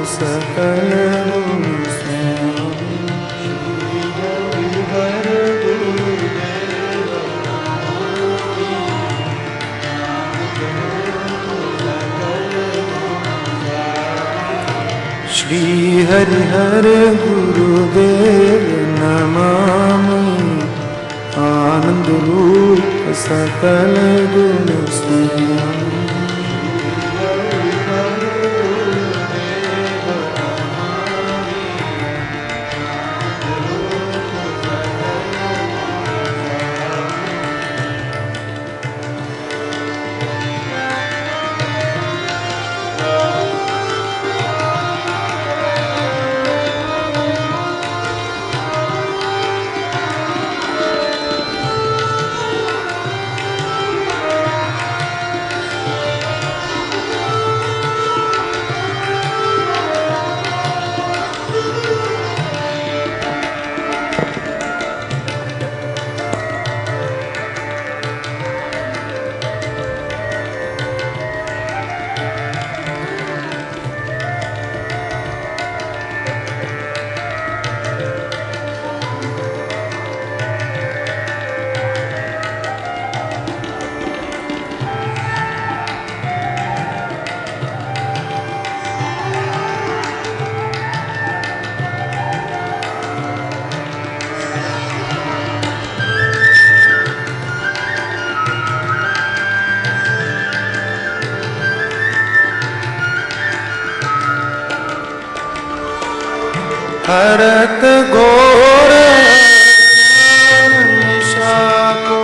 सकल गुण स्वामी। श्री हरिहर गुरुदेव नमामि, आनंद रूप सकल गुण स्वामी। हरत घोर निशा को,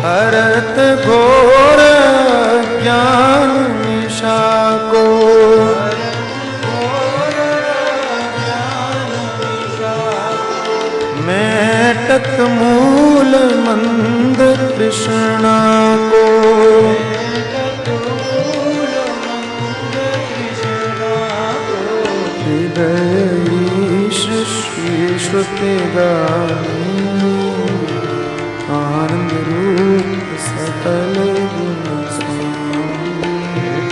हरत घोर ज्ञान निशा को, मेटत मूल मंद कृष्णा को, श्रुतिगामी आनंद रूप सकल गुण स्वामी।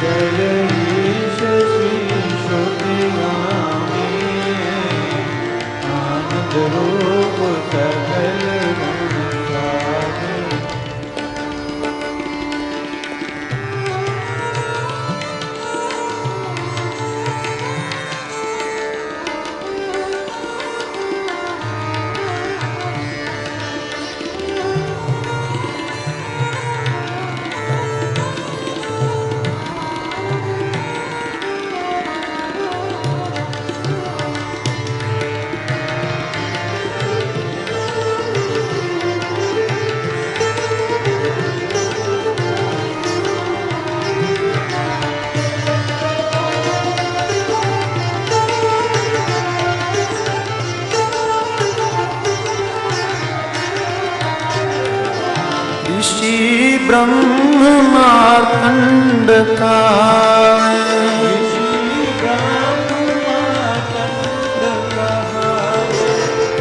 जय ईश श्री श्रुतिगामी आनंद रूप सकल गुण स्वामी। ऋषि ब्रह्म मार्तंड का,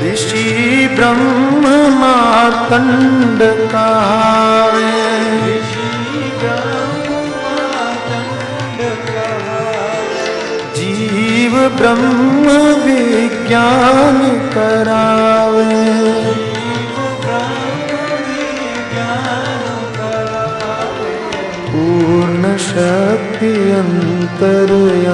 ऋषि ब्रह्म मार्तंड का, जीव ब्रह्म विज्ञान करावे, पूर्ण शक्ति अंतर्यामी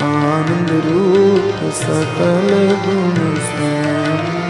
आनंद रूप सकल गुण स्वामी।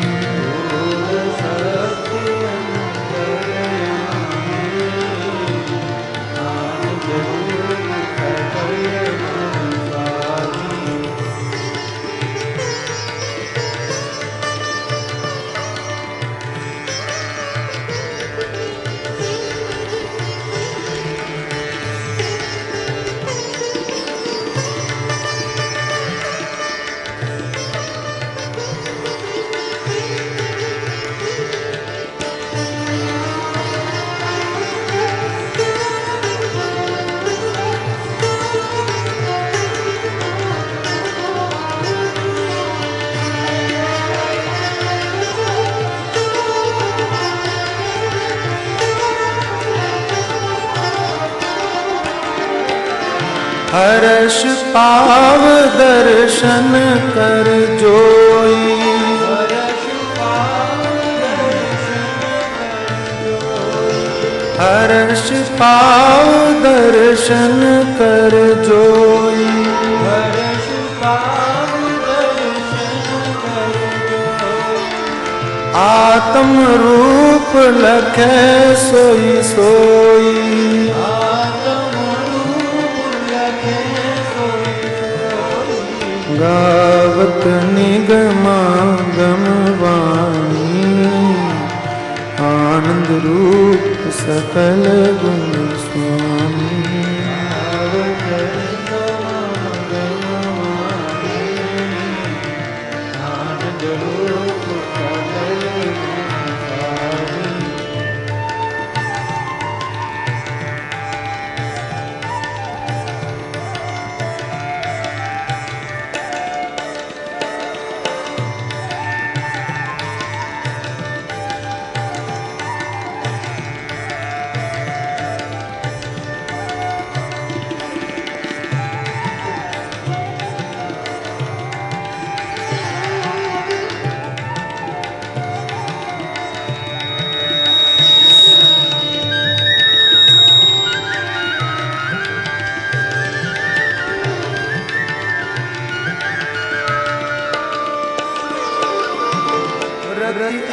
हर्ष पाव दर्शन कर जोई, हर्ष पाव दर्शन कर जोई, हर्ष पाव दर्शन कर जोई। आत्म रूप लखे सोई सोई, गावत निगमागम वाणी, आनंद रूप सकल गुण स्वामी। आनंद रूप सकल गुण स्वामी।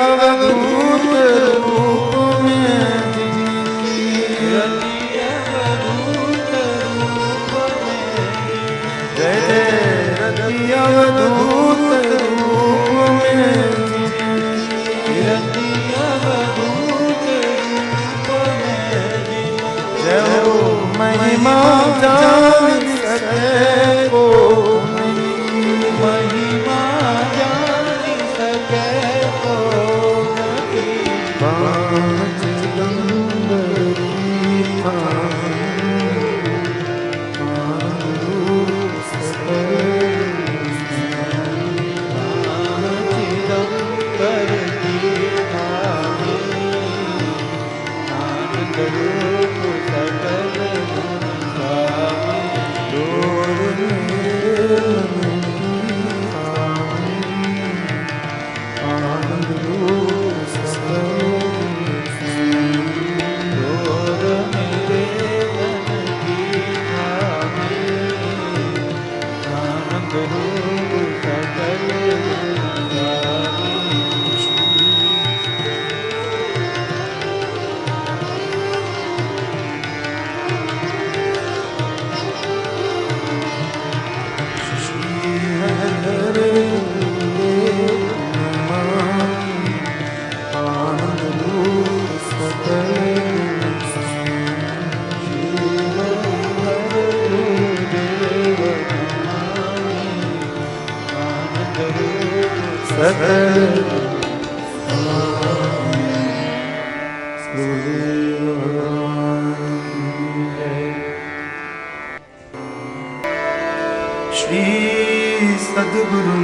अवधूत रूप में अवधूत रूप में जय जय रति अवधूत रूप में रति अवधूत रूप में जय हो महिमा जान सके को महिमा जान सके पांच गंगर की श्री सद्गुरु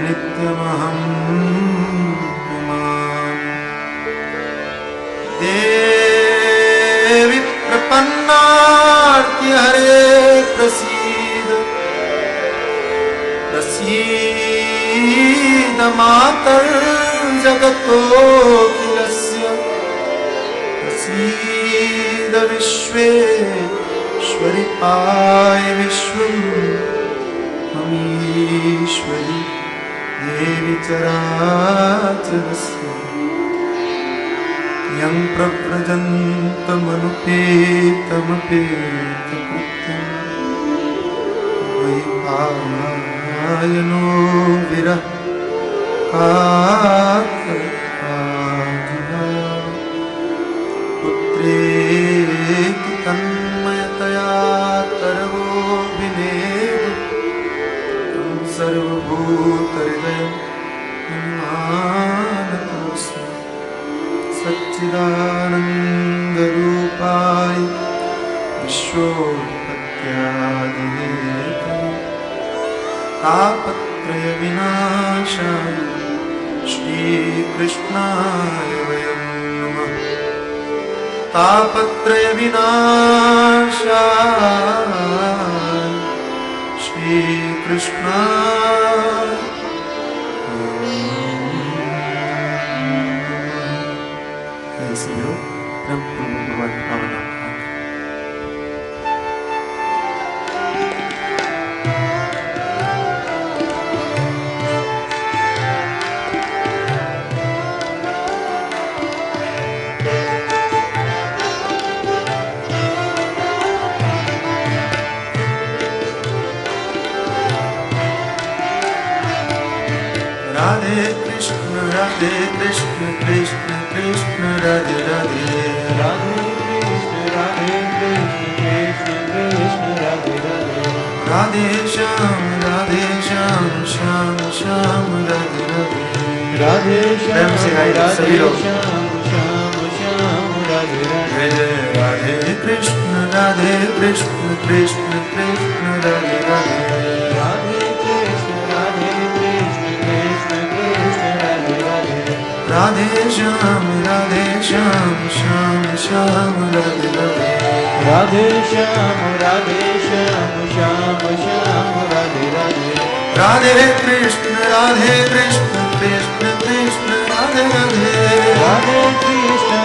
नित्यमहं नमामि। देवी प्रपन्नार्ति हरे प्रसीद प्रसीद मातर् जगतोऽखिलस्य प्रसीद विश्वेश्वरि पाय विश्वम् ममीश्वरि देवी चराचरस्य यं प्रव्रजन्तमनुपेतमपेतकृत्यं वैपायनो विरह पुत्रेति तन्मयतया तरवो विनेदु तं सर्वभूतहृदयं मानतोऽस्मि। सच्चिदानन्दरूपाय विश्वोत्पत्त्यादिहेतवे तापत्रयविनाशाय श्रीकृष्णाय वयं नमः। तापत्रय विनाशाय श्री कृष्णाय ऐसे लोग ब्रह्म भगवान पावन Radhe Krishna, Krishna Krishna, Radhe Radhe. Radhe Krishna, Krishna Krishna, Radhe Radhe. Radhe Shyam, Shyam Shyam, Radhe Radhe. Radhe Shyam, सभी लोग. Shyam Shyam, Radhe Radhe. Radhe Krishna, Krishna Krishna, Radhe Radhe. Radhe Krishna, Krishna Krishna, Radhe Radhe. Radhe Shyam, Shyam Shyam, Radhe Radhe. Radhe Shyam, Shyam Shyam, Radhe Radhe. Radhe Krishna, Krishna Krishna, Radhe Radhe. Radhe Krishna,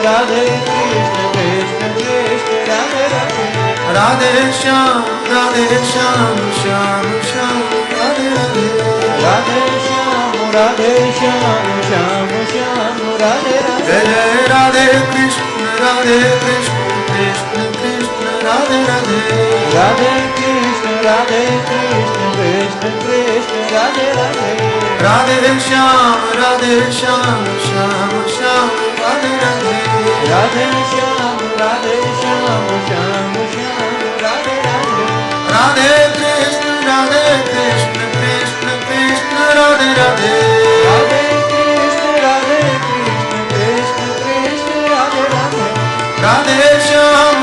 Krishna Krishna, Radhe Radhe. Radhe Shyam, Shyam Shyam, Radhe Radhe. Radhe Shyam, Shyam Shyam, Radhe Radhe. Jai Radhe Krishna, Krishna Krishna, Radhe Radhe. Radhe Krishna, Krishna Krishna, Radhe Radhe. Radhe Shyam, Shyam Shyam, Radhe Radhe. Radhe Shyam, Shyam Shyam, Radhe Radhe. Radhe Krishna, Krishna Krishna, Radhe Radhe. Radhe Krishna, Krishna Krishna, Radhe Radhe. Radhe Shyam,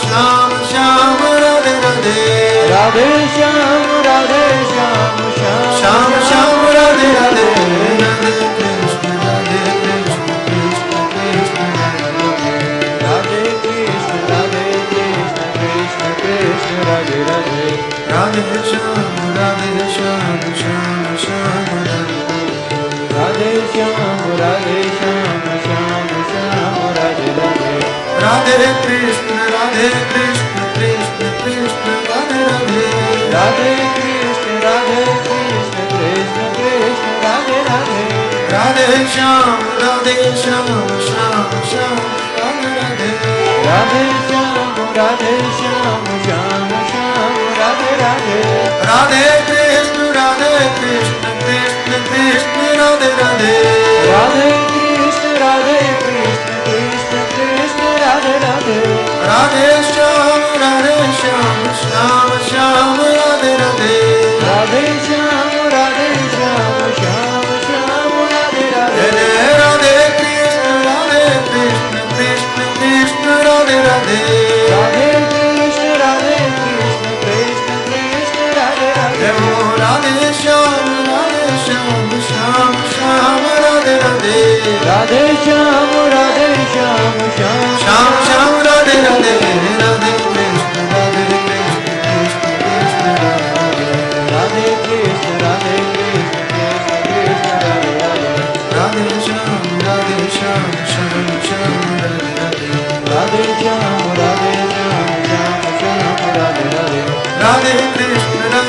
Shyam Shyam, Radhe Radhe. Radhe Shyam, Shyam Shyam, Radhe Radhe. Radhe Krishna, Krishna Krishna, Radhe Krishna, Krishna Krishna, Radhe Radhe. Radhe Shyam, Shyam Shyam, Radhe Radhe. Radhe Shyam, Shyam Shyam, Radhe Radhe. Radhe Krishna, Krishna Krishna, Radhe Radhe. Radhe Krishna, Krishna Krishna, Radhe Radhe. Radhe Shyam, Shyam Shyam, Radhe Radhe. Radhe Shyam, Shyam Shyam, Radhe Radhe. Radhe Krishna, Krishna Krishna, Radhe Radhe. Radhe Krishna, Krishna Krishna, Radhe Radhe. Radhe Shyam, Shyam Shyam, Radhe Radhe. Radhe Shyam, Shyam Shyam, Radhe Radhe. Radhe Krishna, Krishna Radhe Radhe. Radhe Krishna, Krishna Krishna, Radhe Radhe. Radhe Shyam, Shyam Shyam, Radhe Radhe. Radhe Shyam, Shyam Shyam Radhe Radhe. Radhe Krishna, Krishna Radhe Krishna, Krishna Radhe Radhe. Radhe Shyam, Shyam Shyam, Radhe Radhe. Radhe Shyam, Shyam Radhe Radhe. Radhe Krishna,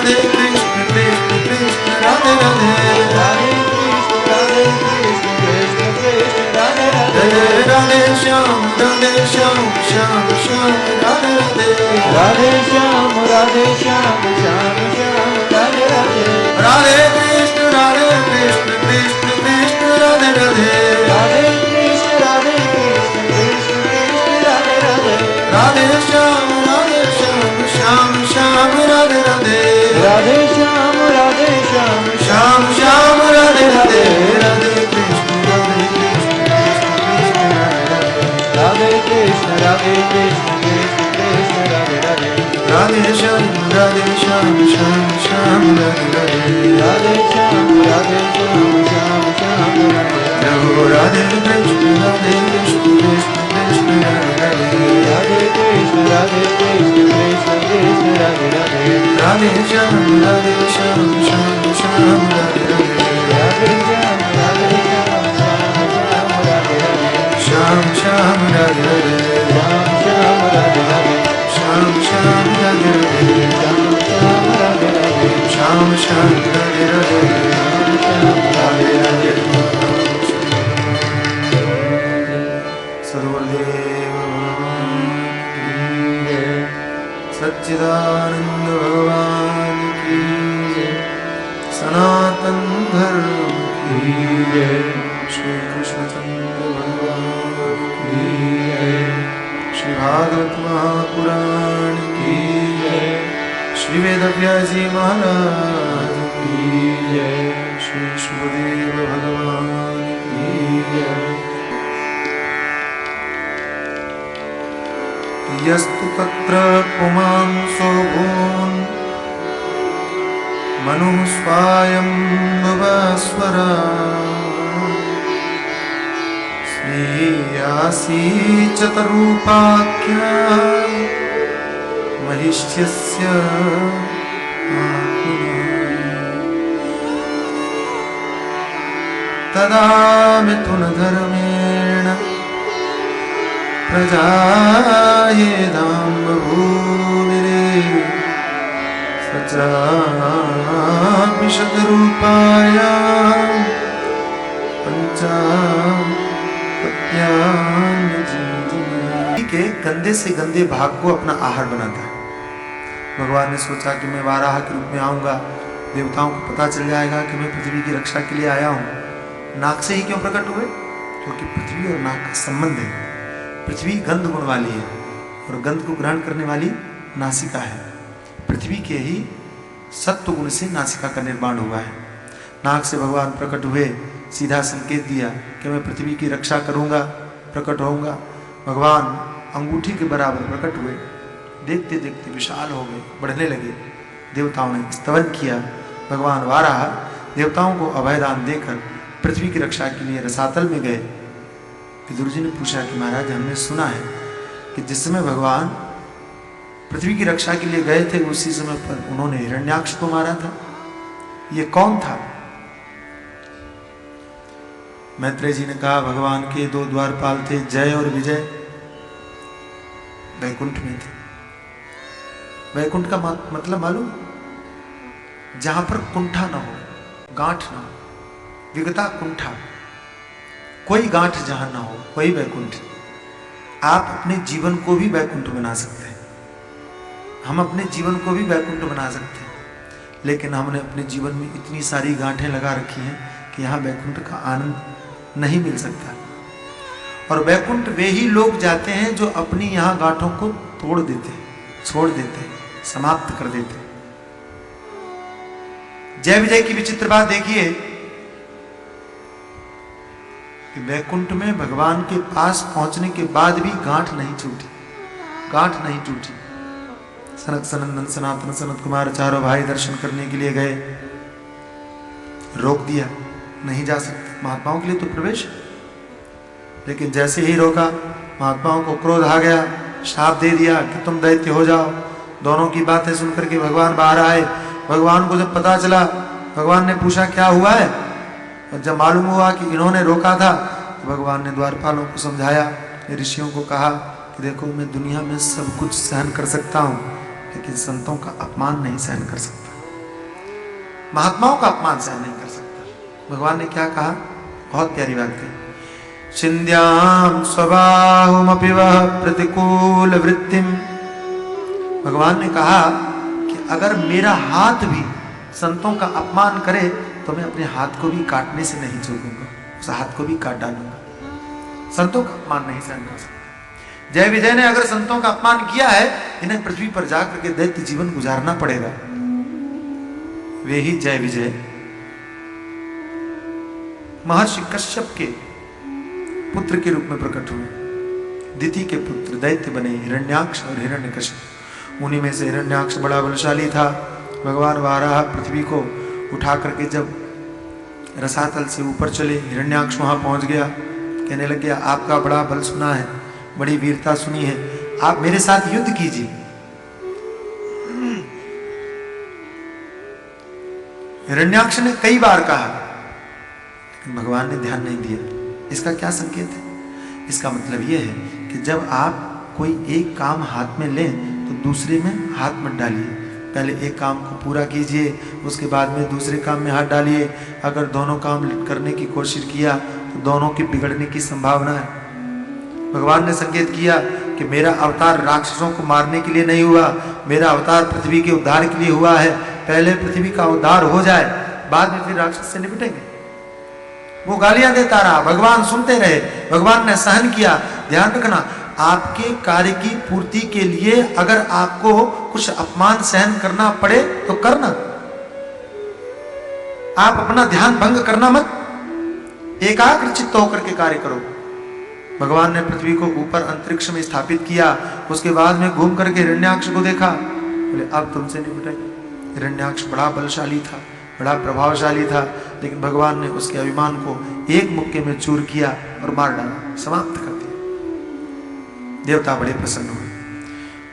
Krishna Krishna, Radhe Radhe. Radhe Krishna, Krishna Krishna, Radhe Radhe. Radhe Shyam, Shyam Shyam, Radhe Radhe. Radhe Shyam, Shyam Shyam, Radhe Radhe. Radhe Krishna, Krishna Krishna, Radhe Radhe. Radhe Krishna, Krishna Radhe Radhe. Radhe Shyam, Shyam Shyam, Radhe Radhe. Radhe Shyam, Shyam Shyam, Radhe Radhe. Radhe Krishna, Radhe Krishna, Krishna Krishna, Radhe Radhe. Radhe Shyam, Shyam Shyam, Radhe Radhe. Radhe Shyam, Shyam Shyam Radhe Radhe Shyam Shyam Radhe Radhe Shyam Shyam Radhe Radhe Shyam Shyam Radhe Radhe Shyam Shyam Radhe Radhe Shyam Shyam Radhe Radhe सद्गुरुदेव सच्चिदानंद भगवान की जय सनातन धर्म की जय श्री कृष्णचंद्र भगवान की जय श्री भागवत महापुराण की जय श्री वेदव्यास जी महाराज की जय श्री शुभदेव भगवान की जय यस्तु तत्र पुमांसो भून् मनुः स्वायं भुवस्वरा स्नेयासी चतरूपाख्या महिष्यस्य तदा मिथुनधर्मेण प्रजायेदां बभूविरे सचापि शतरूपायां पंचापत्यानि के गंदे से गंदे भाग को अपना आहार बनाता है। भगवान ने सोचा कि मैं वाराह के रूप में आऊंगा, देवताओं को पता चल जाएगा कि मैं पृथ्वी की रक्षा के लिए आया हूँ। नाक से ही क्यों प्रकट हुए? क्योंकि पृथ्वी और नाक का संबंध है। पृथ्वी गंध गुण वाली है और गंध को ग्रहण करने वाली नासिका है। पृथ्वी के ही सत्व गुण से नासिका का निर्माण हुआ है। नाक से भगवान प्रकट हुए, सीधा संकेत दिया कि मैं पृथ्वी की रक्षा करूंगा, प्रकट होऊंगा। भगवान अंगूठी के बराबर प्रकट हुए, देखते देखते विशाल हो गए, बढ़ने लगे। देवताओं ने स्तवन किया। भगवान वाराह देवताओं को अभयदान देकर पृथ्वी की रक्षा के लिए रसातल में गए। विदुर जी ने पूछा कि महाराज, हमने सुना है कि जिस समय भगवान पृथ्वी की रक्षा के लिए गए थे उसी समय पर उन्होंने हिरण्याक्ष को मारा था। ये कौन था? मैत्रेय जी ने कहा, भगवान के दो द्वारपाल थे, जय और विजय, वैकुंठ में थे। वैकुंठ का मतलब मालूम? जहां पर कुंठा न हो, गांठ न हो, विगता कुंठा, कोई गांठ जहां ना हो, वही वैकुंठ। आप अपने जीवन को भी वैकुंठ बना सकते हैं, हम अपने जीवन को भी वैकुंठ बना सकते हैं, लेकिन हमने अपने जीवन में इतनी सारी गांठें लगा रखी हैं कि यहाँ वैकुंठ का आनंद नहीं मिल सकता। और वैकुंठ वे ही लोग जाते हैं जो अपनी यहाँ गांठों को तोड़ देते हैं, छोड़ देते हैं, समाप्त कर देते हैं। जय विजय की विचित्र बात देखिए, वैकुंठ में भगवान के पास पहुंचने के बाद भी गांठ नहीं छूटी, गांठ नहीं टूटी। सनक सनंदन सनातन सनत कुमार चारों भाई दर्शन करने के लिए गए, रोक दिया, नहीं जा सकते, महात्माओं के लिए तो प्रवेश। लेकिन जैसे ही रोका, महात्माओं को क्रोध आ गया, शाप दे दिया कि तुम दैत्य हो जाओ। दोनों की बातें सुनकर के भगवान बाहर आए। भगवान को जब पता चला, भगवान ने पूछा क्या हुआ है, और जब मालूम हुआ कि इन्होंने रोका था, तो भगवान ने द्वारपालों को समझाया, ऋषियों को कहा कि देखो, मैं दुनिया में सब कुछ सहन कर सकता हूँ, लेकिन संतों का अपमान नहीं सहन कर सकता, महात्माओं का अपमान सहन नहीं कर सकता। भगवान ने क्या कहा? बहुत प्यारी बात कही। छिन्द्याम स्वबाहुमपि वह प्रतिकूल वृत्तिम। भगवान ने कहा कि अगर मेरा हाथ भी संतों का अपमान करे तो मैं अपने हाथ को भी काटने से नहीं चूकूंगा, उस हाथ को भी काट डालूंगा। संतों का अपमान नहीं सहन कर सकता। जय विजय ने अगर संतों का अपमान किया है, इन्हें पृथ्वी पर जाकर के दैत्य जीवन गुजारना पड़ेगा। वे ही जय विजय महर्षि कश्यप के पुत्र के रूप में प्रकट हुए। दिति के पुत्र दैत्य बने हिरण्याक्ष और हिरण्यकशिप। उन्हीं में से हिरण्याक्ष बड़ा बलशाली था। भगवान वाराह पृथ्वी को उठा करके जब रसातल से ऊपर चले, हिरण्याक्ष वहां पहुंच गया, कहने लग गया, आपका बड़ा बल सुना है, बड़ी वीरता सुनी है, आप मेरे साथ युद्ध कीजिए। हिरण्याक्ष ने कई बार कहा, लेकिन भगवान ने ध्यान नहीं दिया। इसका क्या संकेत है? इसका मतलब यह है कि जब आप कोई एक काम हाथ में लें तो दूसरे में हाथ मत डालिए। पहले एक काम को पूरा कीजिए, उसके बाद में दूसरे काम में हाथ डालिए। अगर दोनों काम करने की कोशिश किया तो दोनों के बिगड़ने की संभावना है। भगवान ने संकेत किया कि मेरा अवतार राक्षसों को मारने के लिए नहीं हुआ, मेरा अवतार पृथ्वी के उद्धार के लिए हुआ है। पहले पृथ्वी का उद्धार हो जाए, बाद में फिर राक्षस से निपटेंगे। वो गालियां देता रहा, भगवान सुनते रहे, भगवान ने सहन किया। ध्यान रखना, आपके कार्य की पूर्ति के लिए अगर आपको कुछ अपमान सहन करना पड़े तो करना। आप अपना ध्यान भंग करना मत, एकाग्र चित्त होकर के कार्य करो। भगवान ने पृथ्वी को ऊपर अंतरिक्ष में स्थापित किया, उसके बाद में घूम करके हिरण्याक्ष को देखा, बोले अब तुमसे निपटेंगे। हिरण्याक्ष बड़ा बलशाली था, बड़ा प्रभावशाली था, लेकिन भगवान ने उसके अभिमान को एक मुक्के में चूर किया और मार डाला, समाप्त कर दिया। देवता बड़े प्रसन्न हुए।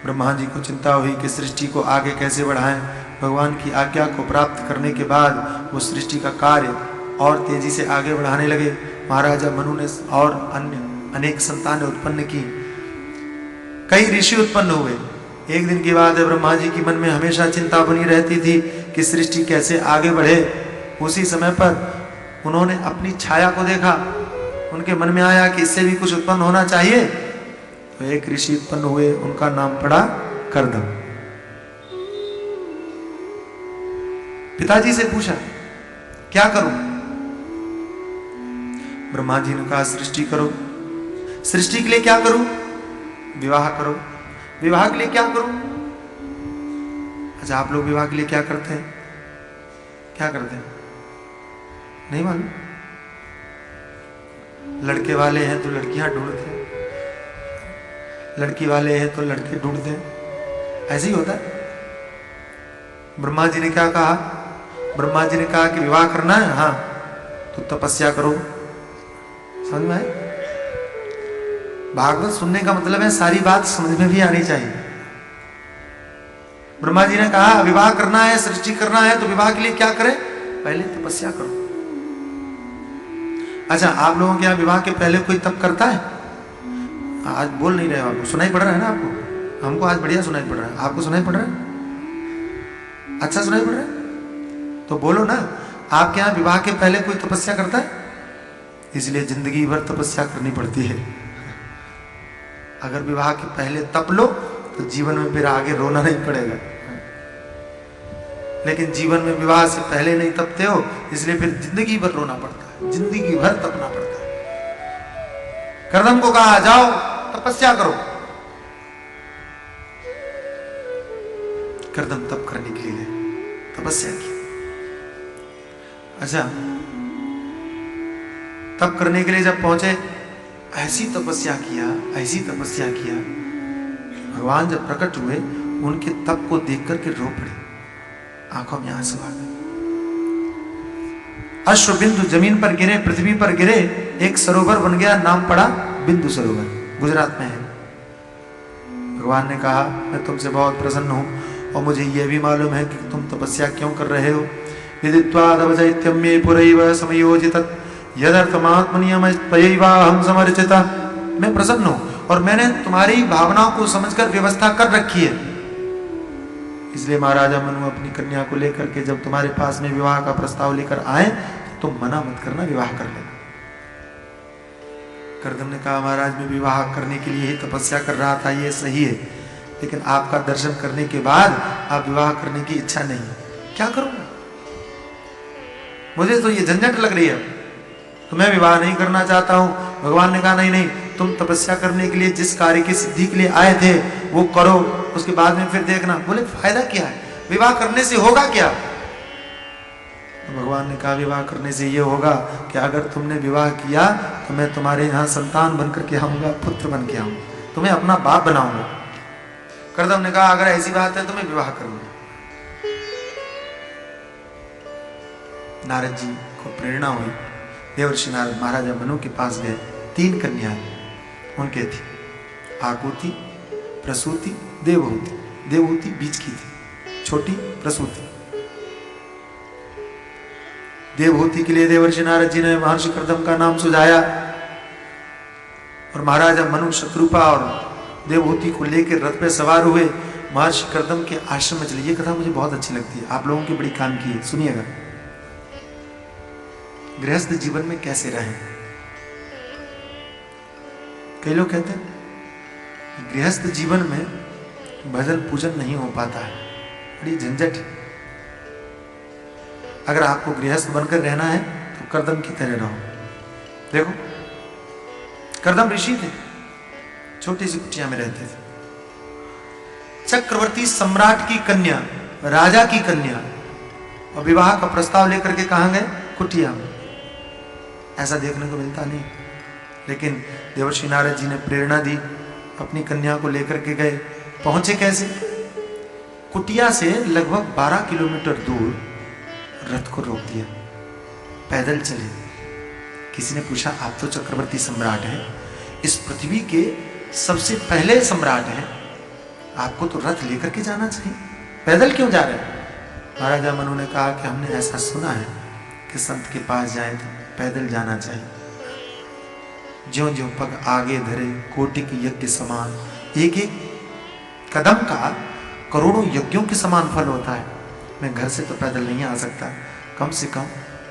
ब्रह्मा जी को चिंता हुई कि सृष्टि को आगे कैसे बढ़ाएं। भगवान की आज्ञा को प्राप्त करने के बाद वो सृष्टि का कार्य और तेजी से आगे बढ़ाने लगे। महाराजा मनु ने और अन्य अनेक संतानें उत्पन्न की, कई ऋषि उत्पन्न हुए। एक दिन की बात है, ब्रह्मा जी की मन में हमेशा चिंता बनी रहती थी कि सृष्टि कैसे आगे बढ़े। उसी समय पर उन्होंने अपनी छाया को देखा, उनके मन में आया कि इससे भी कुछ उत्पन्न होना चाहिए। तो एक ऋषि उत्पन्न हुए, उनका नाम पड़ा कर्दम। पिताजी से पूछा क्या करूं? ब्रह्मा जी ने कहा सृष्टि करो। सृष्टि के लिए क्या करूं? विवाह करो। विवाह के लिए क्या करूं? अच्छा, आप लोग विवाह के लिए क्या करते हैं? क्या करते हैं? नहीं मालूम? लड़के वाले हैं तो लड़कियां ढूंढते हैं, लड़की वाले हैं तो लड़के ढूंढते हैं, ऐसे ही होता है। ब्रह्मा जी ने क्या कहा? ब्रह्मा जी ने कहा कि विवाह करना है, हाँ तो तपस्या करो। समझ में आए? भागवत सुनने का मतलब है सारी बात समझ में भी आनी चाहिए। ब्रह्मा जी ने कहा विवाह करना है, सृष्टि करना है, तो विवाह के लिए क्या करें? पहले तपस्या करो। अच्छा, आप लोगों के यहाँ विवाह के पहले कोई तप करता है? आज बोल नहीं रहे हो, आपको सुनाई पड़ रहा है ना? आपको, हमको आज बढ़िया सुनाई पड़ रहा है। आपको सुनाई पड़ रहा है? अच्छा सुनाई पड़ रहा है तो बोलो ना। आपके यहाँ विवाह के पहले कोई तपस्या करता है? इसलिए जिंदगी भर तपस्या करनी पड़ती है। अगर विवाह के पहले तप लो तो जीवन में फिर आगे रोना नहीं पड़ेगा, लेकिन जीवन में विवाह से पहले नहीं तपते हो, इसलिए फिर जिंदगी भर रोना पड़ता है, जिंदगी भर तपना पड़ता है। कर्दम को कहा जाओ तपस्या करो। कर्दम तप करने के लिए तपस्या की। अच्छा, तप करने के लिए जब पहुंचे, ऐसी तपस्या किया, ऐसी तपस्या किया, भगवान जब प्रकट हुए उनके तप को देख करके रो पड़े, आंखों में आंसू आ गए। अश्रु बिंदु जमीन पर गिरे, पृथ्वी पर गिरे, एक सरोवर बन गया, नाम पड़ा बिंदु सरोवर, गुजरात में है। भगवान ने कहा मैं तुमसे बहुत प्रसन्न हूं और मुझे यह भी मालूम है कि तुम तपस्या क्यों कर रहे हो। विदित्वादवचैत्यं मे पुरैव समयोजितत् यदर्थमात्मनियम त्वयैवाहं समर्चिता। मैं प्रसन्न हूं और मैंने तुम्हारी भावनाओं को समझकर व्यवस्था कर रखी है। इसलिए महाराजा मनु अपनी कन्या को लेकर के जब तुम्हारे पास में विवाह का प्रस्ताव लेकर आए तो तुम मना मत करना, विवाह कर लेना। कर्दम ने कहा महाराज मैं विवाह करने के लिए ही तपस्या कर रहा था, ये सही है, लेकिन आपका दर्शन करने के बाद आप विवाह करने की इच्छा नहीं, क्या करूंगा? मुझे तो ये झंझट लग रही है, तो मैं विवाह नहीं करना चाहता हूं। भगवान ने कहा नहीं नहीं, तुम तपस्या करने के लिए जिस कार्य की सिद्धि के लिए आए थे वो करो, उसके बाद में फिर देखना। बोले फायदा क्या है, विवाह करने से होगा क्या? तो भगवान ने कहा विवाह करने से ये होगा कि अगर तुमने विवाह किया तो मैं तुम्हारे यहाँ संतान बनकर के आऊंगा, पुत्र बन के आऊंगा, तुम्हें अपना बाप बनाऊंगा। कर्दम ने कहा अगर ऐसी बात है तो मैं विवाह करूंगा। नारद जी को प्रेरणा हुई, देवर्षि नारद महाराजा मनु के पास गए। 3 कन्याएं उनके थी, आकुति, प्रसूति, देवहूति। देवहूति बीच की थी, छोटी प्रसूति। देवहूति के लिए देवर्षि नारद जी ने महर्षि कर्दम का नाम सुझाया। और महाराजा मनु शत्रुपा और देवहूति को लेकर रथ पे सवार हुए महर्षि कर्दम के आश्रम में चले। ये कथा मुझे बहुत अच्छी लगती है, आप लोगों की बड़ी काम की है, सुनिएगा। गृहस्थ जीवन में कैसे रहें। कई लोग कहते हैं गृहस्थ जीवन में भजन पूजन नहीं हो पाता है, बड़ी झंझट। अगर आपको गृहस्थ बनकर रहना है तो कर्दम की तरह रहो। देखो कर्दम ऋषि थे, छोटी सी कुटिया में रहते थे। चक्रवर्ती सम्राट की कन्या, राजा की कन्या, और विवाह का प्रस्ताव लेकर के कहां गए? कुटिया में। ऐसा देखने को मिलता नहीं, लेकिन देवर्षि नारद जी ने प्रेरणा दी, अपनी कन्या को लेकर के गए। पहुंचे कैसे? कुटिया से लगभग 12 किलोमीटर दूर रथ को रोक दिया, पैदल चले। किसी ने पूछा आप तो चक्रवर्ती सम्राट हैं, इस पृथ्वी के सबसे पहले सम्राट हैं, आपको तो रथ लेकर के जाना चाहिए, पैदल क्यों जा रहे हैं? महाराजा मनु ने कहा कि हमने ऐसा सुना है कि संत के पास जाए तो पैदल जाना चाहिए। ज्यों ज्यों पग आगे धरे कोटि की यज्ञ समान, एक एक कदम का करोड़ों यज्ञों के समान फल होता है। मैं घर से तो पैदल नहीं आ सकता, कम से कम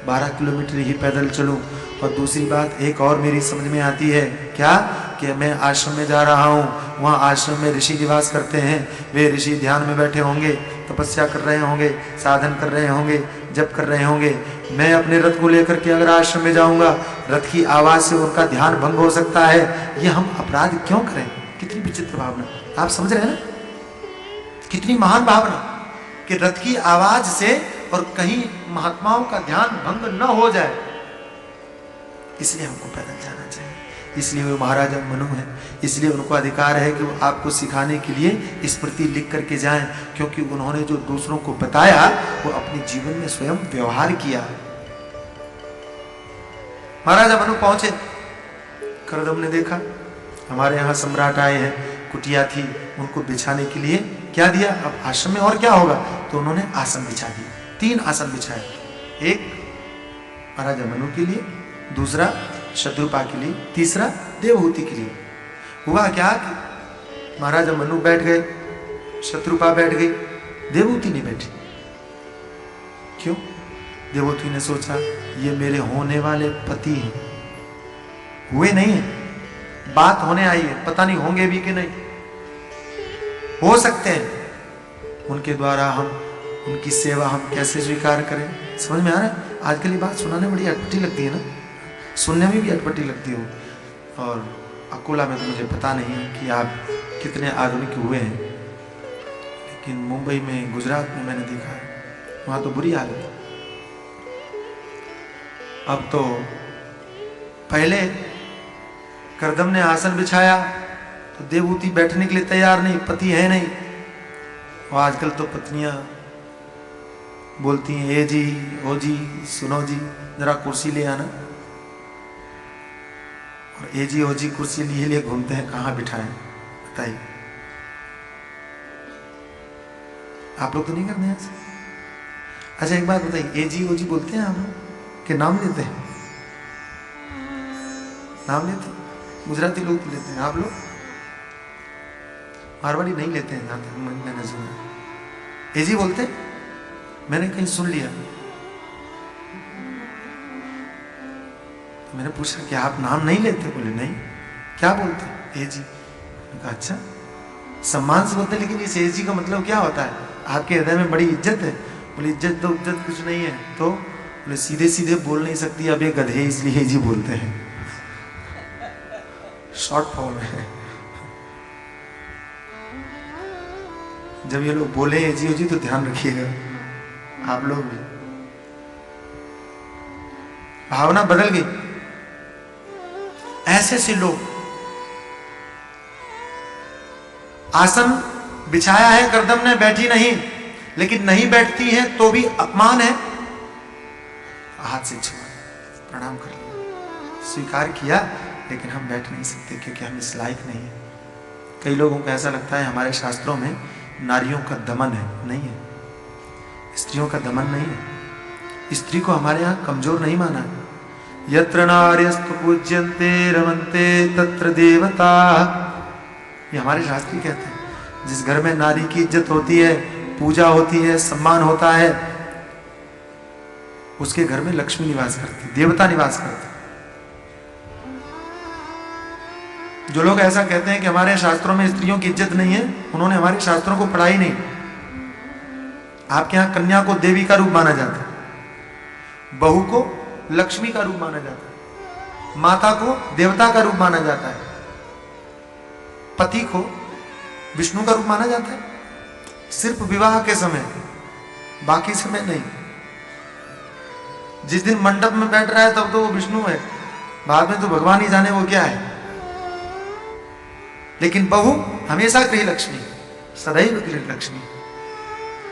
12 किलोमीटर ही पैदल चलूं। और दूसरी बात एक और मेरी समझ में आती है, क्या कि मैं आश्रम में जा रहा हूं, वहां आश्रम में ऋषि निवास करते हैं, वे ऋषि ध्यान में बैठे होंगे, तपस्या कर रहे होंगे, साधन कर रहे होंगे, जप कर रहे होंगे। मैं अपने रथ को लेकर के अगर आश्रम में जाऊंगा, रथ की आवाज से उनका ध्यान भंग हो सकता है। ये हम अपराध क्यों करें? कितनी विचित्र भावना, आप समझ रहे हैं ना? कितनी महान भावना कि रथ की आवाज से और कहीं महात्माओं का ध्यान भंग न हो जाए, इसलिए हमको पैदल जाना चाहिए। इसलिए वो महाराजा मनु है, इसलिए उनको अधिकार है कि वो आपको सिखाने के लिए स्मृति लिख करके जाएं, क्योंकि उन्होंने जो दूसरों को बताया वो अपने जीवन में स्वयं व्यवहार किया। महाराजा मनु पहुंचे, कर्दम ने देखा हमारे यहाँ सम्राट आए हैं, कुटिया थी, उनको बिछाने के लिए क्या दिया? अब आश्रम में और क्या होगा? तो उन्होंने आसन बिछा दिया, 3 आसन बिछाए, एक महाराजा मनु के लिए, दूसरा शत्रुपा के लिए, तीसरा देवहूति के लिए। हुआ क्या कि महाराजा मनु बैठ गए, शत्रुपा बैठ गई, देवहूति नहीं बैठी। क्यों? देवहूति ने सोचा ये मेरे होने वाले पति हैं, हुए नहीं है, बात होने आई है, पता नहीं होंगे भी कि नहीं, हो सकते हैं, उनके द्वारा हम उनकी सेवा हम कैसे स्वीकार करें? समझ में आ रहा है? आजकल ये बात सुनाने बड़ी अटपटी लगती है ना, सुनने में भी अटपटी लगती हो। और अकोला में तो मुझे पता नहीं कि आप कितने आधुनिक हुए हैं, लेकिन मुंबई में, गुजरात में मैंने देखा है, वहाँ तो बुरी हालत है। अब तो पहले कर्दम ने आसन बिछाया तो देवहूति बैठने के लिए तैयार नहीं, पति है नहीं। और आजकल तो पत्नियां बोलती हैं ए जी, ओ जी, सुनो जी, जरा कुर्सी ले आना। और ए जी, ओ जी कुर्सी लिए घूमते हैं, कहाँ बिठाएं बताइए? आप लोग तो नहीं करते हैं ऐसे? अच्छा एक बात बताइए, ए जी, ओ जी बोलते हैं आप लोग कि नाम लेते हैं? नाम लेते हैं, गुजराती लोग तो लेते हैं, आप लोग? मारवाड़ी नहीं लेते हैं, जहां तक मैंने सुना। ए जी बोलते हैं? मैंने कहीं सुन लिया, तो मैंने पूछा कि आप नाम नहीं लेते? बोले नहीं। क्या बोलते हैं? ए जी। मैंने कहा अच्छा, सम्मान से बोलते, लेकिन इस ए जी का मतलब क्या होता है? आपके हृदय में बड़ी इज्जत है? बोले इज्जत तो इज्जत कुछ नहीं है। तो बोले सीधे सीधे बोल नहीं सकती, अब ये गधे इसलिए ए जी बोलते हैं, शॉर्ट फॉर्म है। जब ये लोग बोले ए जी तो ध्यान रखिएगा आप लोग भी। भावना बदल गई। ऐसे से लोग, आसन बिछाया है कर्दम ने, बैठी नहीं, लेकिन नहीं बैठती है तो भी अपमान है, हाथ से छुआ, प्रणाम कर लिया, स्वीकार किया, लेकिन हम बैठ नहीं सकते क्योंकि हम इस लायक नहीं है। कई लोगों को ऐसा लगता है हमारे शास्त्रों में नारियों का दमन है, नहीं है, स्त्रियों का दमन नहीं है। स्त्री को हमारे यहाँ कमजोर नहीं माना है। यत्र नार्यस्तु पूज्यन्ते रमन्ते तत्र देवता। ये हमारे शास्त्री कहते हैं, जिस घर में नारी की इज्जत होती है, पूजा होती है, सम्मान होता है, उसके घर में लक्ष्मी निवास करती, देवता निवास करते। जो लोग ऐसा कहते हैं कि हमारे शास्त्रों में स्त्रियों की इज्जत नहीं है, उन्होंने हमारे शास्त्रों को पढ़ा ही नहीं। आपके यहां कन्या को देवी का रूप माना जाता है, बहू को लक्ष्मी का रूप माना जाता है, माता को देवता का रूप माना जाता है, पति को विष्णु का रूप माना जाता है, सिर्फ विवाह के समय, बाकी समय नहीं। जिस दिन मंडप में बैठ रहा है तब तो वो विष्णु है, बाद में तो भगवान ही जाने वो क्या है। लेकिन बहू हमेशा गृह लक्ष्मी, सदैव गृह लक्ष्मी।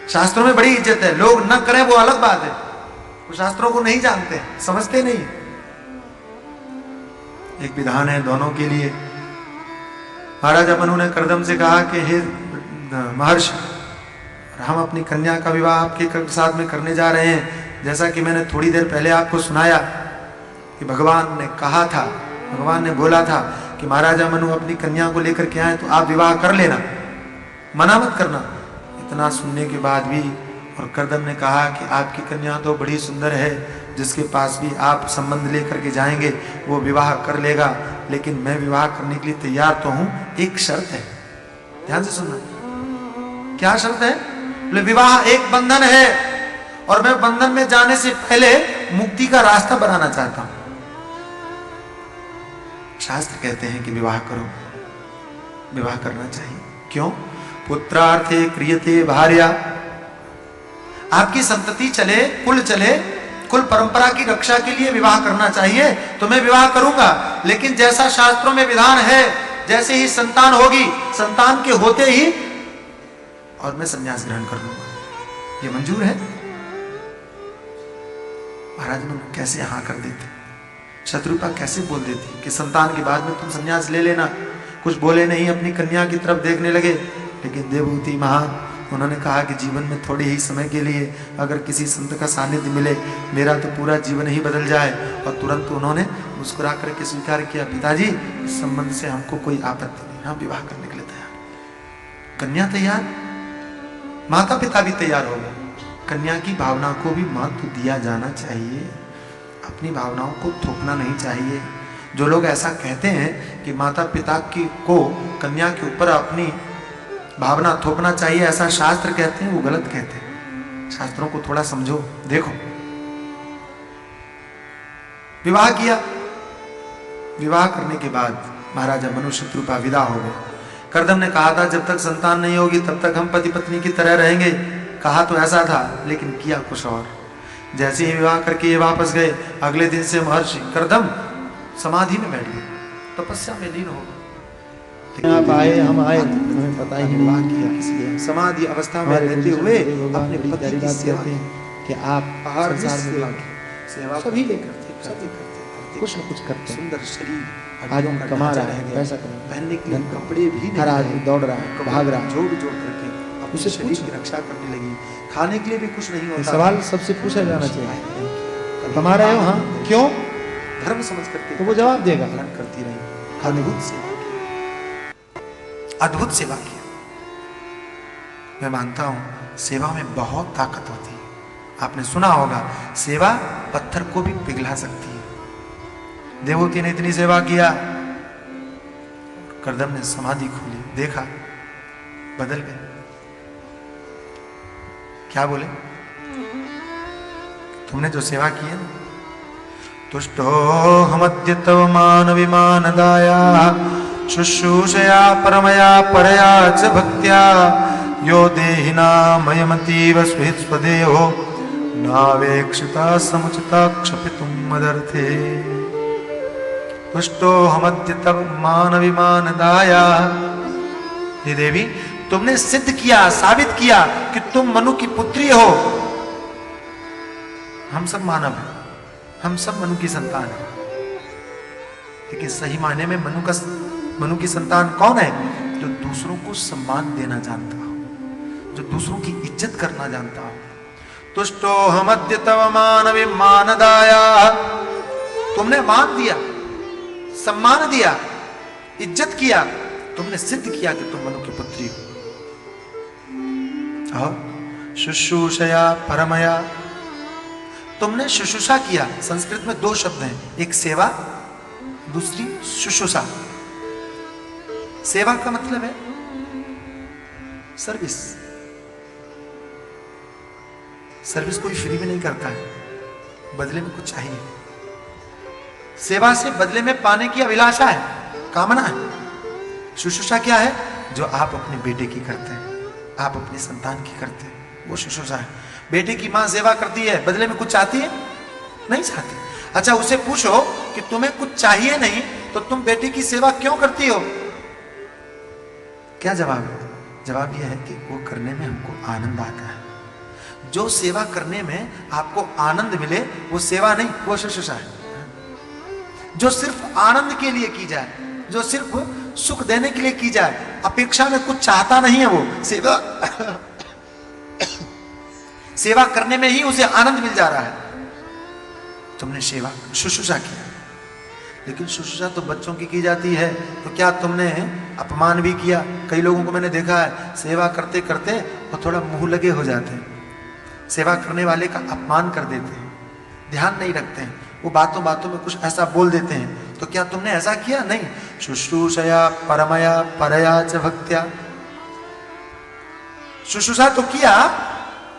शास्त्रों में बड़ी इज्जत है, लोग न करें वो अलग बात है, वो शास्त्रों को नहीं जानते, समझते नहीं। एक विधान है दोनों के लिए। महाराजा मनु ने कर्दम से कहा कि हे महर्षि, हम अपनी कन्या का विवाह आपके साथ में करने जा रहे हैं। जैसा कि मैंने थोड़ी देर पहले आपको सुनाया कि भगवान ने कहा था, भगवान ने बोला था कि महाराजा मनु अपनी कन्या को लेकर के आए तो आप विवाह कर लेना, मना मत करना। इतना सुनने के बाद भी और कर्दम ने कहा कि आपकी कन्या तो बड़ी सुंदर है, जिसके पास भी आप संबंध लेकर के जाएंगे वो विवाह कर लेगा, लेकिन मैं विवाह करने के लिए तैयार तो हूं, एक शर्त है, ध्यान से सुनना। क्या शर्त है? बोले विवाह एक बंधन है और मैं बंधन में जाने से पहले मुक्ति का रास्ता बनाना चाहता हूं। शास्त्र कहते हैं कि विवाह करो, विवाह करना चाहिए। क्यों? पुत्रार्थे क्रियते भार्या, आपकी संतति चले, कुल चले, कुल परंपरा की रक्षा के लिए विवाह करना चाहिए। तो मैं विवाह करूंगा, लेकिन जैसा शास्त्रों में विधान है, जैसे ही संतान होगी, संतान के होते ही और मैं संन्यास ग्रहण कर लूंगा। ये मंजूर है? महाराज ने कैसे हाँ कर देते, शत्रुपा कैसे बोल देती कि संतान के बाद में तुम संन्यास ले लेना। कुछ बोले नहीं, अपनी कन्या की तरफ देखने लगे। लेकिन देवहूति महान, उन्होंने कहा कि जीवन में थोड़े ही समय के लिए अगर किसी संत का सानिध्य मिले, मेरा तो पूरा जीवन ही बदल जाए। और तुरंत उन्होंने मुस्कुरा करके स्वीकार किया, पिताजी इस संबंध से हमको कोई आपत्ति नहीं, हम विवाह करने के लिए तैयार। कन्या तैयार, माता पिता भी तैयार हो गए। कन्या की भावना को भी महत्व दिया जाना चाहिए, अपनी भावनाओं को थोपना नहीं चाहिए। जो लोग ऐसा कहते हैं कि माता पिता की को कन्या के ऊपर अपनी भावना थोपना चाहिए, ऐसा शास्त्र कहते हैं, वो गलत कहते हैं। शास्त्रों को थोड़ा समझो। देखो, विवाह किया, विवाह करने के बाद महाराजा मनु शत्रुपा विदा हो गए। कर्दम ने कहा था जब तक संतान नहीं होगी तब तक हम पति पत्नी की तरह रहेंगे। कहा तो ऐसा था, लेकिन किया कुछ और। जैसे ही विवाह करके ये वापस गए, अगले दिन से महर्षि कर्दम समाधि में बैठ गए, तपस्या में लीन हो गए। आप आए, हम आए, हमें पता ही विवाह नहीं किया, इसलिए समाधि अवस्था में रहते हुए अपने पति की सेवा करते हैं कि आप आहार संसार में सेवा की, सेवा सभी करते, करते, सभी करते, कुछ न कुछ करते हैं। सुंदर शरीर, आज हड्डियों हम का कमा ढांचा रहा रह है, गया, पैसा कमा रहा है, पहनने के लिए धन कपड़े भी नहीं हर रहे, आदमी दौड़ रहा है, भाग रहा है। जोड़ जोड़ करके अपने उसे शरीर पूछ। की रक्षा करने लगी। खाने के लिए भी कुछ नहीं ये होता। सवाल सबसे पूछा जाना चाहिए, कमा रहे हो? हाँ, क्यों? धर्म समझ करके तो वो जवाब देगा। पालन करती रही, अद्भुत सेवा की, अद्भुत सेवा की। मैं मानता हूं सेवा में बहुत ताकत होती है। आपने सुना होगा, सेवा पत्थर को भी पिघला सकती है। देवहूति ने इतनी सेवा किया, कर्दम ने समाधि खोली, देखा बदल गए। क्या बोले? तुमने जो सेवा की है, तुष्टो हमद्य तव मान विमानदाया शुश्रूषया परमया परया च भक्त्या यो देहिना मयमतीव स्वित् स्वदेहो नावेक्षिता समुचिता क्षपितुं मदर्थे। तुष्टो हमद्य तव मान विमानदाया, हे देवी तुमने सिद्ध किया, साबित किया कि तुम मनु की पुत्री हो। हम सब मानव हैं, हम सब मनु की संतान हैं, लेकिन सही मायने में मनु की संतान कौन है? जो दूसरों को सम्मान देना जानता हो, जो दूसरों की इज्जत करना जानता हो। तुष्टो हमद्य तव मान विमानदाया तुमने मान दिया, सम्मान दिया, इज्जत किया, तुमने सिद्ध किया कि तुम मनु की पुत्री हो। और शुश्रूषया परमया, तुमने शुश्रूषा किया। संस्कृत में दो शब्द हैं, एक सेवा, दूसरी शुश्रूषा। सेवा का मतलब है सर्विस। सर्विस कोई फ्री में नहीं करता है, बदले में कुछ चाहिए। सेवा से बदले में पाने की अभिलाषा है, कामना है। शुश्रूषा क्या है? जो आप अपने बेटे की करते हैं, आप अपने संतान की करते हैं, वो शुश्रूषा है। बेटे की मां सेवा करती है, बदले में कुछ चाहती है? नहीं चाहती। अच्छा, उसे पूछो कि तुम्हें कुछ चाहिए नहीं तो तुम बेटे की सेवा क्यों करती हो? क्या जवाब है? जवाब यह है कि वो करने में हमको आनंद आता है। जो सेवा करने में आपको आनंद मिले वो सेवा नहीं, वो शुश्रूषा है। जो सिर्फ आनंद के लिए की जाए, जो सिर्फ सुख देने के लिए की जाए, अपेक्षा में कुछ चाहता नहीं है, वो सेवा सेवा करने में ही उसे आनंद मिल जा रहा है। तुमने सेवा शुश्रूषा किया, लेकिन शुश्रूषा तो बच्चों की जाती है, तो क्या तुमने अपमान भी किया? कई लोगों को मैंने देखा है सेवा करते करते वो थोड़ा मुंह लगे हो जाते हैं, सेवा करने वाले का अपमान कर देते हैं, ध्यान नहीं रखते हैं, वो बातों बातों में कुछ ऐसा बोल देते हैं। तो क्या तुमने ऐसा किया? नहीं। शुश्रूषया परमया परया च भक्त्या, शुश्रूषा तो किया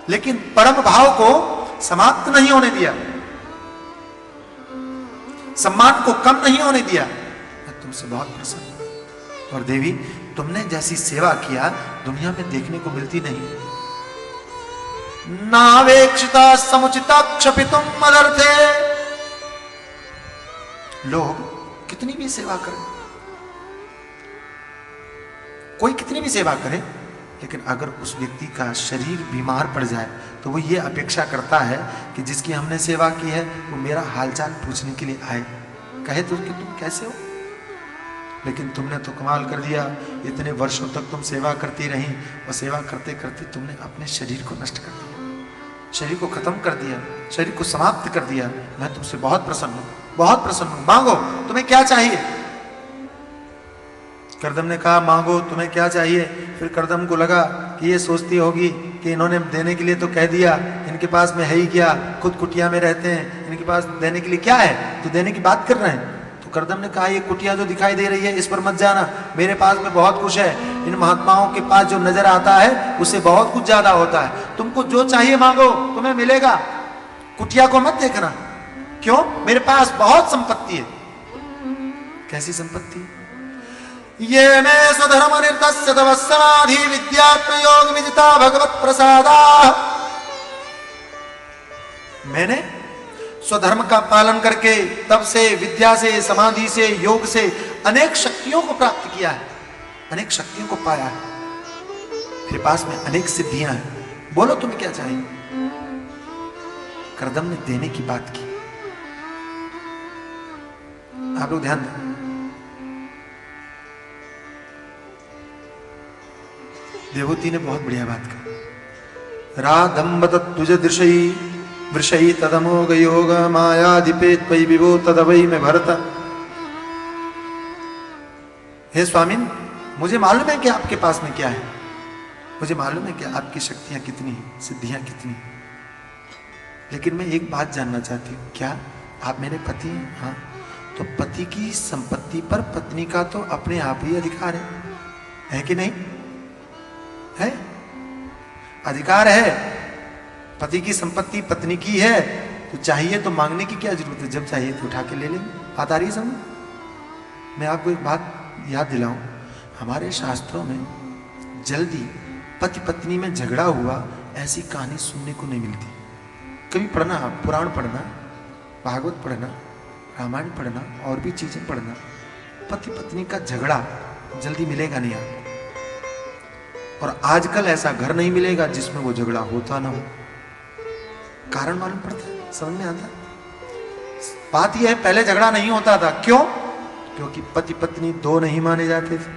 लेकिन परम भाव को समाप्त नहीं होने दिया, सम्मान को कम नहीं होने दिया। मैं तुमसे बहुत प्रसन्न हूं। और देवी, तुमने जैसी सेवा किया दुनिया में देखने को मिलती नहीं। नावेक्षिता समुचिता क्षपितुम मदर्थे, लोग कितनी भी सेवा करें, कोई कितनी भी सेवा करे, लेकिन अगर उस व्यक्ति का शरीर बीमार पड़ जाए तो वो ये अपेक्षा करता है कि जिसकी हमने सेवा की है वो मेरा हालचाल पूछने के लिए आए, कहे तो कि तुम कैसे हो। लेकिन तुमने तो कमाल कर दिया, इतने वर्षों तक तुम सेवा करती रही और सेवा करते करते तुमने अपने शरीर को नष्ट कर दिया, शरीर को खत्म कर दिया, शरीर को समाप्त कर दिया। मैं तुमसे बहुत प्रसन्न हूं, बहुत प्रसन्न हूं। मांगो, तुम्हें क्या चाहिए? करदम ने कहा मांगो तुम्हें क्या चाहिए। फिर करदम को लगा कि ये सोचती होगी कि इन्होंने देने के लिए तो कह दिया, इनके पास में है ही क्या, खुद कुटिया में रहते हैं, इनके पास देने के लिए क्या है, तो देने की बात कर रहे हैं। तो करदम ने कहा ये कुटिया जो दिखाई दे रही है इस पर मत जाना, मेरे पास में बहुत कुछ है। इन महात्माओं के पास जो नजर आता है उससे बहुत कुछ ज्यादा होता है। तुमको जो चाहिए मांगो, तुम्हें मिलेगा। कुटिया को मत देखना। क्यों? मेरे पास बहुत संपत्ति है। कैसी संपत्ति? ये मैं स्वधर्म निर्तस्य तव समाधि विद्या प्रयोग विजिता भगवत प्रसादा, मैंने स्वधर्म का पालन करके तब से, विद्या से, समाधि से, योग से अनेक शक्तियों को प्राप्त किया है, अनेक शक्तियों को पाया है। मेरे पास में अनेक सिद्धियां हैं, बोलो तुम्हें क्या चाहिए। करदम ने देने की बात की। आप लोग ध्यान दें, देवती ने बहुत बढ़िया बात कही। राधम्बत तुझ दृशई वृषई तदमोग योग मायाधिपे त्वयि विभो तदवई में भरता। हे स्वामी, मुझे मालूम है कि आपके पास में क्या है, मुझे मालूम है कि आपकी शक्तियां कितनी हैं, सिद्धियां कितनी हैं, लेकिन मैं एक बात जानना चाहती हूँ। क्या आप मेरे पति हैं? हाँ। तो पति की संपत्ति पर पत्नी का तो अपने आप ही अधिकार है कि नहीं है? अधिकार है। पति की संपत्ति पत्नी की है तो चाहिए तो मांगने की क्या जरूरत है, जब चाहिए तो उठा के ले लेंगे। बात आ रही है समझ? मैं आपको एक बात याद दिलाऊं, हमारे शास्त्रों में जल्दी पति पत्नी में झगड़ा हुआ ऐसी कहानी सुनने को नहीं मिलती। कभी पढ़ना, पुराण पढ़ना, भागवत पढ़ना, रामायण पढ़ना और भी चीजें पढ़ना, पति पत्नी का झगड़ा जल्दी मिलेगा नहीं आपको। और आजकल ऐसा घर नहीं मिलेगा जिसमें वो झगड़ा होता ना हो। कारण मालूम पड़ता है, समझ में आता है? बात यह है, पहले झगड़ा नहीं होता था। क्यों? क्योंकि पति पत्नी दो नहीं माने जाते थे,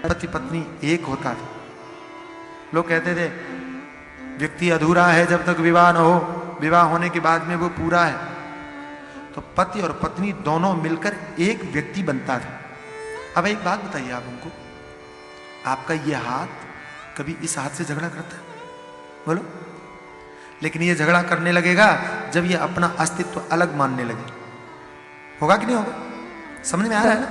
पति पत्नी एक होता था। लोग कहते थे व्यक्ति अधूरा है जब तक विवाह न हो, विवाह होने के बाद में वो पूरा है। तो पति और पत्नी दोनों मिलकर एक व्यक्ति बनता था। अब एक बात बताइए आप हमको, आपका ये हाथ कभी इस हाथ से झगड़ा करता है? बोलो। लेकिन ये झगड़ा करने लगेगा जब ये अपना अस्तित्व अलग मानने लगे। होगा कि नहीं होगा? समझ में आ रहा है ना?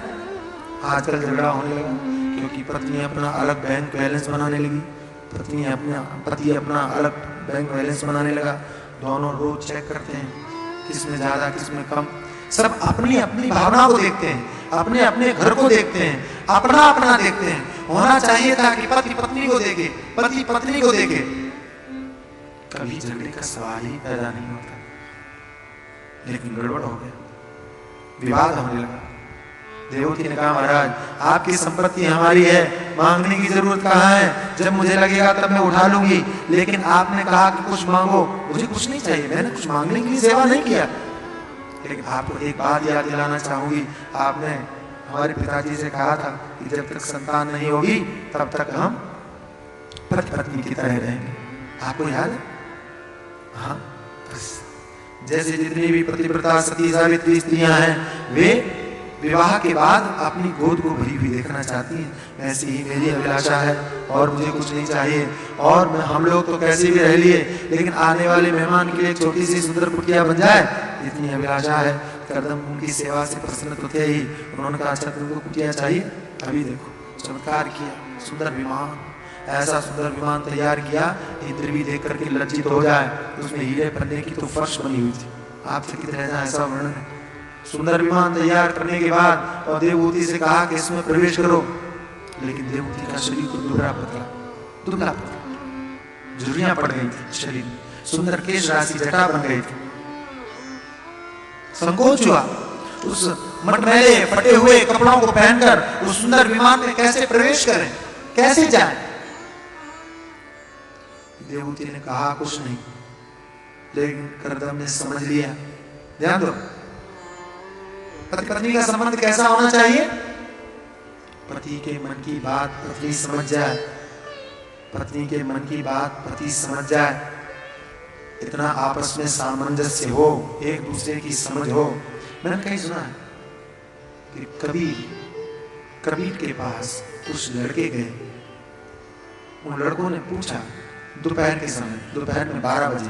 आजकल झगड़ा होने लगा क्योंकि पत्नी अपना अलग बैंक बैलेंस बनाने लगी, पति अपना अलग बैंक बैलेंस बनाने लगा। दोनों रोज चेक करते हैं किसमें ज्यादा किसमें कम। सब अपनी अपनी भावना को देखते हैं, अपने अपने घर को देखते हैं, अपना अपना देखते हैं। होना चाहिए था कि पति पत्नी को देखे, पति पत्नी को देखे। कभी झगड़े का सवाल ही पैदा नहीं होता, लेकिन गड़बड़ हो गया, विवाद होने लगा। देवती ने कहा महाराज आपकी संपत्ति हमारी है, मांगने की जरूरत कहाँ है? जब मुझे लगेगा तब मैं उठा लूंगी। लेकिन आपने कहा कि कुछ मांगो, मुझे कुछ नहीं चाहिए, मैंने कुछ मांगने के लिए सेवा नहीं किया। लेकिन आपको एक बात याद दिलाना चाहूंगी, आपने हमारे पिताजी से कहा था कि जब तक संतान नहीं होगी तब तक हम पति पत्नी की तरह रहेंगे। आपको याद है? हाँ, बस जैसे जितनी भी पतिव्रता सती सावित्री स्त्रियां हैं वे विवाह के बाद अपनी गोद को भरी हुई देखना चाहती हैं, वैसे ही मेरी अभिलाषा है और मुझे कुछ नहीं चाहिए। और मैं हम लोग तो कैसे भी रह लिए, लेकिन आने वाले मेहमान के लिए एक छोटी सी सुंदर कुटिया बन जाए, इतनी अभिलाषा है। करदम उनकी सेवा से प्रसन्न तो थे ही, उन्होंने कहा अच्छा तुमको कुटिया चाहिए? अभी देखो चमत्कार किया, सुंदर विमान, ऐसा सुंदर विमान तैयार किया इंद्र भी देख करके लज्जित हो जाए। उसमें हीरे पन्ने की तो फर्श बनी हुई थी, आपसे कितने ऐसा वर्णन है। सुंदर विमान तैयार करने के बाद और देवभूति से कहा कि इसमें प्रवेश करो, लेकिन देवभूति का शरीर तो दुबला पतला, झुर्रियां पड़ गई थी शरीर, सुंदर केश राशि जटा बन गई थी। संकोच हुआ, उस मटमैले फटे हुए कपड़ों को पहनकर उस सुंदर विमान में कैसे प्रवेश करें, कैसे जाएं? देवभूति ने कहा कुछ नहीं, लेकिन करदम ने समझ लिया। ध्यान दो, पति पत्नी का संबंध कैसा होना चाहिए? पति के मन की बात पत्नी समझ जाए, पत्नी के मन की बात पति समझ जाए, इतना आपस में सामंजस्य हो, एक दूसरे की समझ हो। मैंने कहीं सुना है कि कबीर के पास कुछ लड़के गए, उन लड़कों ने पूछा दोपहर के समय, दोपहर में 12 बजे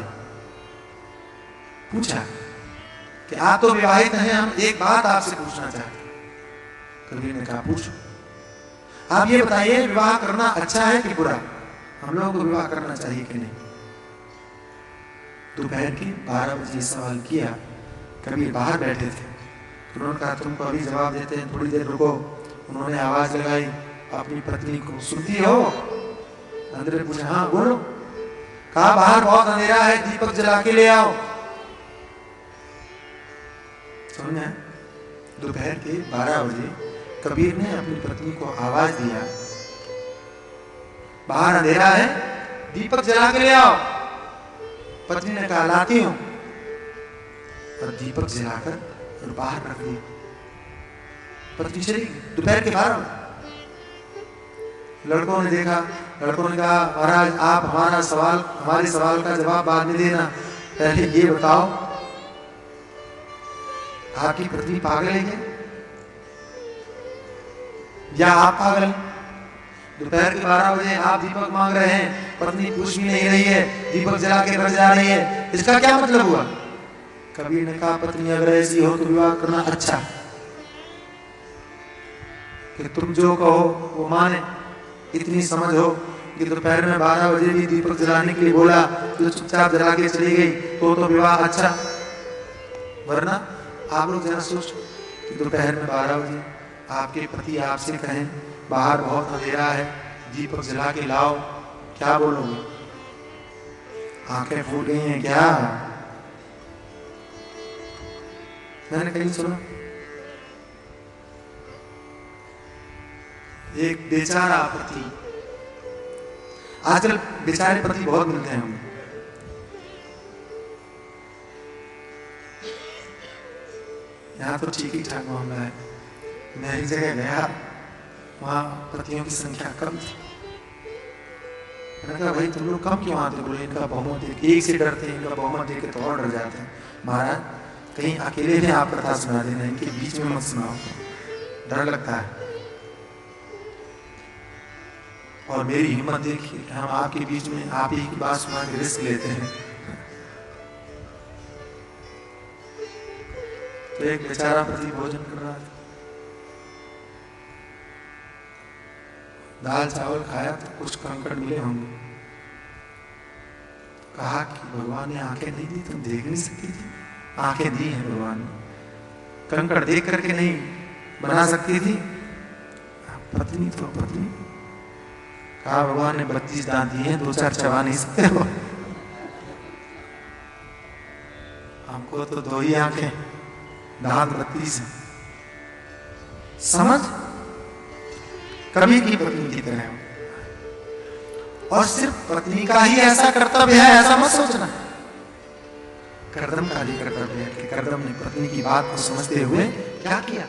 पूछा कि आप तो विवाहित हैं, हम एक बात आपसे पूछना चाहते हैं। कबीर ने कहा पूछो। आप ये बताइए विवाह करना अच्छा है कि बुरा? हम लोगों को विवाह करना चाहिए कि नहीं? दोपहर के 12 बजे सवाल किया। कबीर बाहर बैठे थे, उन्होंने कहा तुमको अभी जवाब देते हैं, थोड़ी देर रुको। उन्होंने आवाज लगाई अपनी पत्नी को, सुनती हो? अंदर ने पूछा हाँ बोलो। कहा बाहर बहुत अंधेरा है, दीपक जला के ले आओ। समझ में? दोपहर के 12 बजे कबीर ने अपनी पत्नी को आवाज दिया, बाहर अंधेरा है, दीपक जला के ले आओ। पत्नी ने कहा लाती हूं, और दीपक जलाकर और बाहर रख दिया। पत्नी चली गई। दोपहर के 12 बजे लड़कों ने देखा, लड़कों ने कहा महाराज आप हमारे सवाल का जवाब बाद में देना, पहले ये बताओ आपकी पत्नी पागल है क्या, या आप पागल? दोपहर के 12 बजे आप दीपक मांग रहे हैं, पत्नी पूछ भी नहीं रही है, दीपक जला के घर जा रही है, इसका क्या मतलब हुआ? कबीर ने कहा पत्नी अगर ऐसी हो तो विवाह करना अच्छा, कि तुम जो कहो वो माने। इतनी समझ हो कि दोपहर में 12 बजे भी दीपक जलाने के लिए बोला तो चुपचाप जला के चली गई, तो विवाह अच्छा। वरना आप लोग जरा सोचो कि दोपहर में 12 बजे आपके पति आपसे कहें बाहर बहुत अंधेरा है, दीपक जला के लाओ, क्या बोलोगे? आंखें फूट गई हैं क्या? मैंने कहीं सुना एक बेचारा पति, आजकल बेचारे पति बहुत मिलते हैं हमें, यहाँ तो ठीक ही ठाक मामला है। मैं एक जगह गया, वहां पतियों की संख्या कम थी। मैंने कहा भाई तुम लोग कम क्यों आते? बोले इनका बहुमत देख, एक से डरते हैं, इनका बहुमत देख के तो और डर जाते हैं। महाराज कहीं अकेले में आप कथा सुना देना, इनके बीच में मत सुनाओ, डर लगता है। और मेरी हिम्मत देखिए, हम आपके बीच में आप ही की बात सुना के रिस्क लेते हैं। तो एक बेचारा पति भोजन कर रहा था, दाल चावल खाया तो कुछ कंकड़ मिले होंगे। कहा कि भगवान ने आंखें नहीं दी, तुम देख नहीं सकती थी? आंखें दी हैं भगवान ने, कंकड़ देख करके नहीं बना सकती थी? पत्नी तो पत्नी। कहा भगवान ने 32 दांत दिए हैं, 2-4 चबा नहीं सकते हो? हमको तो 2 ही आंखें, दांत 32 है। समझ कभी की पत्नी की तरह हो, और सिर्फ पत्नी का ही ऐसा कर्तव्य है ऐसा मत सोचना। कर्दम का भी कर्तव्य है कि कर्दम ने पत्नी की बात को समझते हुए क्या किया,